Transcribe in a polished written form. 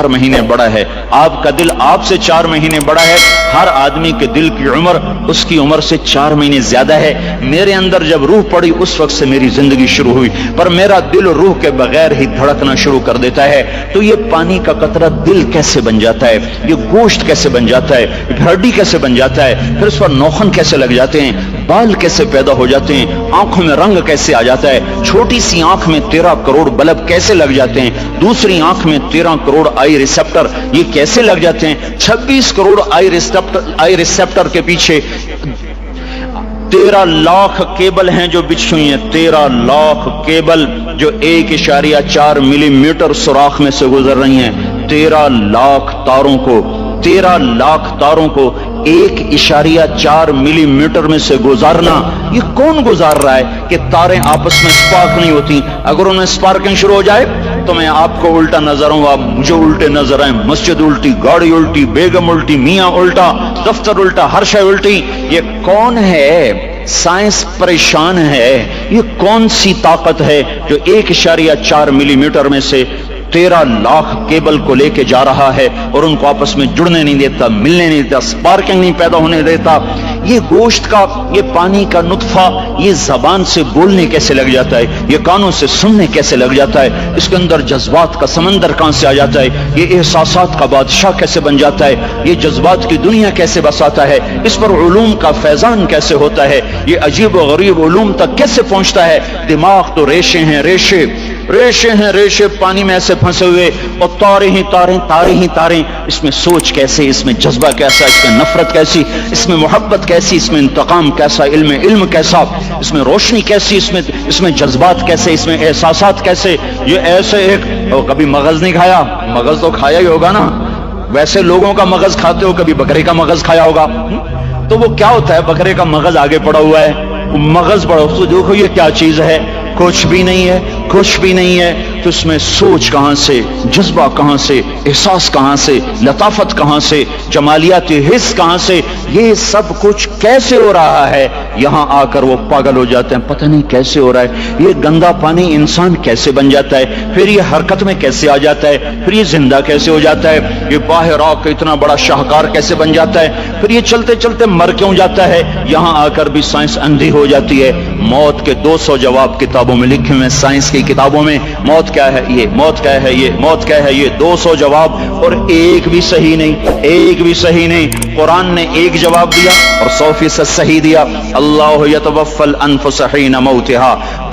4 مہینے بڑا ہے، آپ کا دل آپ سے 4 مہینے بڑا ہے، ہر آدمی کے دل کی عمر اس کی عمر سے 4 مہینے زیادہ ہے۔ میرے اندر جب روح پڑی اس وقت سے میری زندگی شروع ہوئی، پر میرا دل روح کے بغیر ہی دھڑکنا شروع کر دیتا ہے۔ تو یہ پانی کا قطرہ دل کیسے بن جاتا ہے، یہ گوشت کیسے بن جاتا ہے، ہڈی کیسے بن جاتا ہے، پھر اس پر نوخن کیسے لگ جاتے ہیں، بال کیسے پیدا ہو جاتے ہیں، آنکھوں میں رنگ کیسے آ جاتا ہے، چھوٹی سی آنکھ میں 13 کروڑ بلب کیسے لگ جاتے ہیں، دوسری آنکھ میں 13 کروڑ آئی ریسپٹر یہ کیسے لگ جاتے ہیں، 26 کروڑ آئی ریسپٹر کے پیچھے 13 لاکھ کیبل ہیں جو بچھی ہوئی ہیں، 13 لاکھ کیبل جو 1.4 ملی میٹر سوراخ میں سے گزر رہی ہیں۔ 13 لاکھ تاروں کو 1.4 ملی میٹر میں سے گزارنا، یہ کون گزار رہا ہے کہ تاریں آپس میں سپارک نہیں ہوتی؟ اگر انہیں سپارکنگ شروع ہو جائے تو میں آپ کو الٹا نظر ہوں، آپ مجھے الٹے نظر آئیں، مسجد الٹی، گاڑی الٹی، بیگم الٹی، میاں الٹا، دفتر الٹا، ہر شے الٹی۔ یہ کون ہے؟ سائنس پریشان ہے۔ یہ کون سی طاقت ہے جو 1.4 ملی میٹر میں سے 13 لاکھ کیبل کو لے کے جا رہا ہے اور ان کو آپس میں جڑنے نہیں دیتا، ملنے نہیں دیتا، سپارکنگ نہیں پیدا ہونے دیتا؟ یہ گوشت کا، یہ پانی کا نطفہ، یہ زبان سے بولنے کیسے لگ جاتا ہے، یہ کانوں سے سننے کیسے لگ جاتا ہے، اس کے اندر جذبات کا سمندر کہاں سے آ جاتا ہے، یہ احساسات کا بادشاہ کیسے بن جاتا ہے، یہ جذبات کی دنیا کیسے بساتا ہے، اس پر علوم کا فیضان کیسے ہوتا ہے، یہ عجیب و غریب علوم تک کیسے پہنچتا ہے؟ دماغ تو ریشے ہیں، ریشے پانی میں ایسے پھنسے ہوئے، اور تاریں ہی تاریں، اس میں سوچ کیسے، اس میں جذبہ کیسا، اس میں نفرت کیسی، اس میں محبت کیسی، اس میں انتقام کیسا، علم کیسا، اس میں روشنی کیسی، اس میں جذبات کیسے، اس میں احساسات کیسے؟ یہ ایسے ایک کبھی مغز نہیں کھایا؟ مغز تو کھایا ہی ہوگا نا، ویسے لوگوں کا مغز کھاتے ہو، کبھی بکرے کا مغز کھایا ہوگا؟ تو وہ کیا ہوتا ہے؟ بکرے کا مغز آگے پڑا ہوا ہے، مغز پڑا، تو دیکھو یہ کیا چیز ہے، کچھ بھی نہیں ہے۔ تو اس میں سوچ کہاں سے، جذبہ کہاں سے، احساس کہاں سے، لطافت کہاں سے، جمالیات حس کہاں سے؟ یہ سب کچھ کیسے ہو رہا ہے؟ یہاں آ کر وہ پاگل ہو جاتے ہیں، پتہ نہیں کیسے ہو رہا ہے، یہ گندا پانی انسان کیسے بن جاتا ہے، پھر یہ حرکت میں کیسے آ جاتا ہے، پھر یہ زندہ کیسے ہو جاتا ہے، یہ باہر آ کے اتنا بڑا شاہکار کیسے بن جاتا ہے، پھر یہ چلتے چلتے مر کیوں جاتا ہے؟ یہاں آ کر بھی سائنس اندھی ہو جاتی ہے۔ موت کے 200 جواب کتابوں میں لکھے ہوئے، سائنس کی کتابوں میں، موت کیا ہے، یہ موت کیا ہے، موت کیا ہے، یہ 200 جواب، اور ایک بھی صحیح نہیں۔ قرآن نے ایک جواب دیا اور 100% صحیح دیا۔ اللہ یتوفی الانفس حین موتها۔